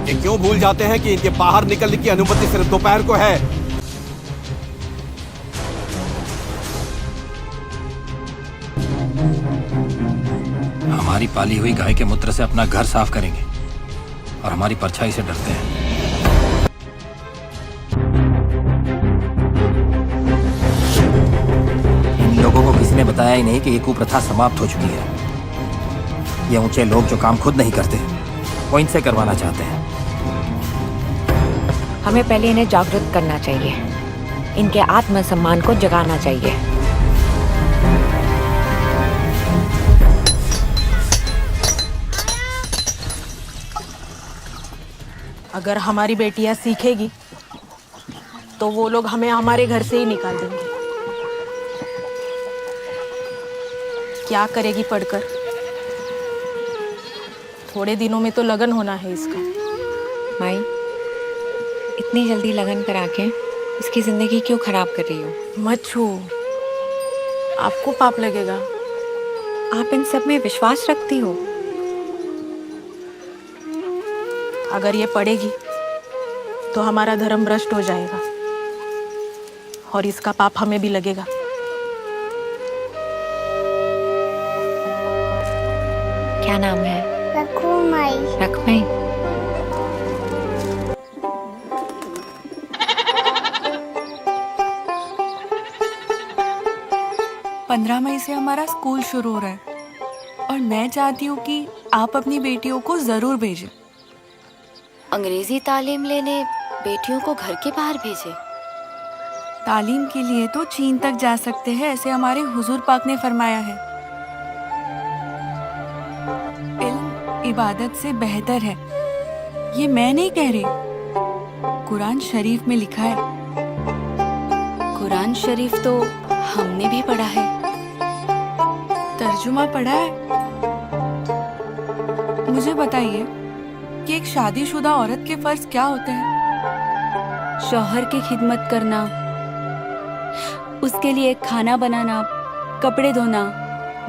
ये क्यों भूल जाते हैं कि इनके बाहर निकलने की अनुमति सिर्फ दोपहर को है। हमारी पाली हुई गाय के मूत्र से अपना घर साफ करेंगे और हमारी परछाई से डरते हैं। इन लोगों को किसी ने बताया ही नहीं कि ये कुप्रथा समाप्त हो चुकी है। ये ऊंचे लोग जो काम खुद नहीं करते वो इनसे करवाना चाहते हैं। हमें पहले इन्हें जागरूक करना चाहिए, इनके आत्मसम्मान को जगाना चाहिए। अगर हमारी बेटियां सीखेगी तो वो लोग हमें हमारे घर से ही निकाल देंगे। क्या करेगी पढ़कर? थोड़े दिनों में तो लगन होना है इसका। माई, इतनी जल्दी लगन करा के इसकी जिंदगी क्यों खराब कर रही हो? मत छू, आपको पाप लगेगा। आप इन सब में विश्वास रखती हो? अगर ये पढ़ेगी तो हमारा धर्म भ्रष्ट हो जाएगा और इसका पाप हमें भी लगेगा। क्या नाम है? रखमाई। रखमाई। 15 मई से हमारा स्कूल शुरू हो रहा है और मैं चाहती हूँ कि आप अपनी बेटियों को जरूर भेजें। अंग्रेजी तालीम लेने बेटियों को घर के बाहर भेजें? तालीम के लिए तो चीन तक जा सकते हैं, ऐसे हमारे हुजूर पाक ने फरमाया है। इल्म इबादत से बेहतर है, ये मैं नहीं कह रही, कुरान शरीफ में लिखा है। कुरान शरीफ तो हमने भी पढ़ा है। तर्जुमा पढ़ा है? मुझे बताइए कि एक शादीशुदा औरत के फर्ज क्या होते हैं? शौहर की खिदमत करना, उसके लिए खाना बनाना, कपड़े धोना,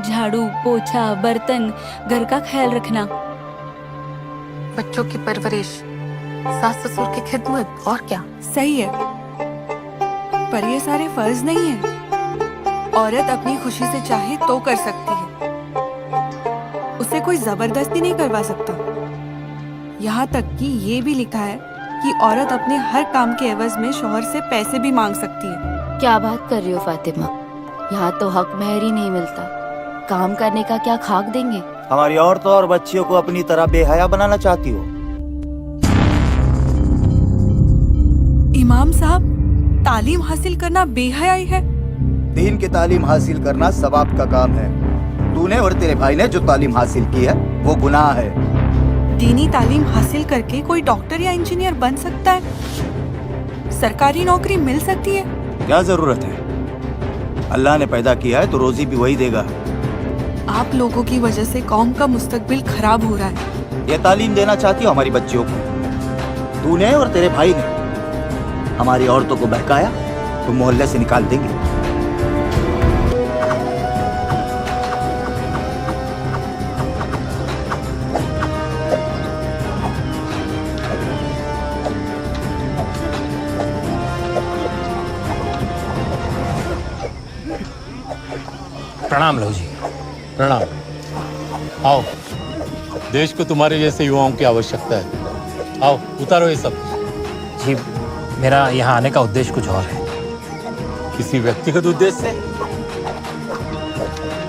झाड़ू पोछा, बर्तन, घर का ख्याल रखना, बच्चों की परवरिश, सास ससुर की खिदमत, और क्या? सही है, पर ये सारे फर्ज नहीं है। औरत अपनी खुशी से चाहे तो कर सकती है, उसे कोई जबरदस्ती नहीं करवा सकता। यहाँ तक कि ये भी लिखा है कि औरत अपने हर काम के एवज में शौहर से पैसे भी मांग सकती है। क्या बात कर रही हो फातिमा, यहाँ तो हक महर ही नहीं मिलता, काम करने का क्या खाक देंगे? हमारी औरतों और बच्चियों को अपनी तरह बेहया बनाना चाहती हो? इमाम साहब, तालीम हासिल करना बेहयाई है? दीन की तालीम हासिल करना सवाब का काम है। तूने और तेरे भाई ने जो तालीम हासिल की है वो गुनाह है। दीनी तालीम हासिल करके कोई डॉक्टर या इंजीनियर बन सकता है, सरकारी नौकरी मिल सकती है। क्या जरूरत है? अल्लाह ने पैदा किया है तो रोजी भी वही देगा। आप लोगों की वजह से कौम का मुस्तकबिल खराब हो रहा है। ये तालीम देना चाहती हो हमारी बच्चियों को? तूने और तेरे भाई ने हमारी औरतों को बहकाया तो मोहल्ले से निकाल देंगे। प्रणाम लो जी। प्रणाम। आओ, देश को तुम्हारे जैसे युवाओं की आवश्यकता है। आओ उतारो ये सब। जी, मेरा यहाँ आने का उद्देश्य कुछ और है। किसी व्यक्तिगत उद्देश्य से?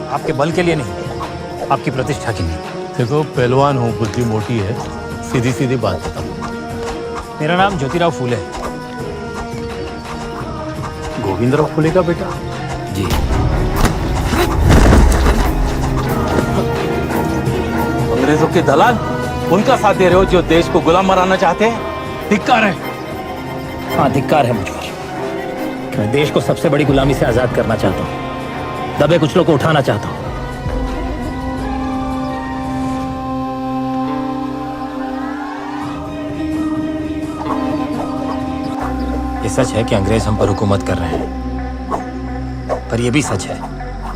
आपके बल के लिए नहीं, आपकी प्रतिष्ठा के लिए। देखो, पहलवान हूँ, बुद्धि मोटी है, सीधी सीधी बात बताओ। मेरा नाम ज्योतिराव फूले है। गोविंदराव फूले का बेटा? जी। अंग्रेजों के दलाल, उनका साथ दे रहे हो जो देश को गुलाम बनाना चाहते हैं। धिक्कार है। हाँ, धिक्कार है मुझ पर। मैं देश को सबसे बड़ी गुलामी से आजाद करना चाहता हूँ, दबे कुचलों को उठाना चाहता हूँ। ये सच है कि अंग्रेज हम पर हुकूमत कर रहे हैं, पर यह भी सच है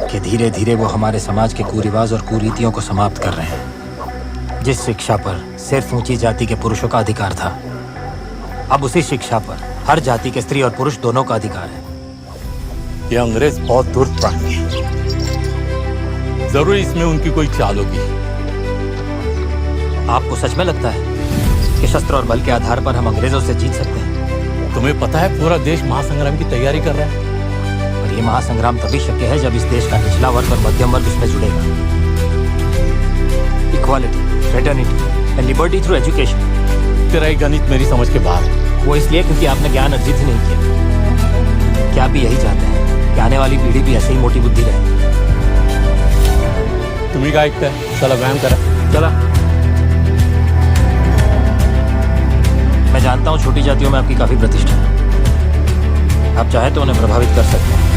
कि धीरे धीरे वो हमारे समाज के कुरिवाज और कुरीतियों को समाप्त कर रहे हैं। जिस शिक्षा पर सिर्फ ऊंची जाति के पुरुषों का अधिकार था, अब उसी शिक्षा पर हर जाति के स्त्री और पुरुष दोनों का अधिकार है। ये अंग्रेज बहुत धूर्त प्राणी है, जरूर इसमें उनकी कोई चाल होगी। आपको सच में लगता है कि शस्त्र और बल के आधार पर हम अंग्रेजों से जीत सकते हैं? तुम्हें पता है पूरा देश महासंग्राम की तैयारी कर रहा है। और ये महासंग्राम तभी शक्य है जब इस देश का निचला वर्ग और मध्यम वर्ग इसमें जुड़ेगा। Equality, fraternity and liberty through education. तेरा ये गणित मेरी समझ के बाहर है। वो इसलिए क्योंकि आपने ज्ञान अर्जित ही नहीं किया। क्या आप भी यही चाहते हैं कि आने वाली पीढ़ी भी ऐसे ही मोटी बुद्धि रहे? तुम्ही काय ऐकताय? चला व्यायाम करा। चला। मैं जानता हूँ छोटी जातियों में आपकी काफी प्रतिष्ठा है। आप चाहे तो उन्हें प्रभावित कर सकते हैं।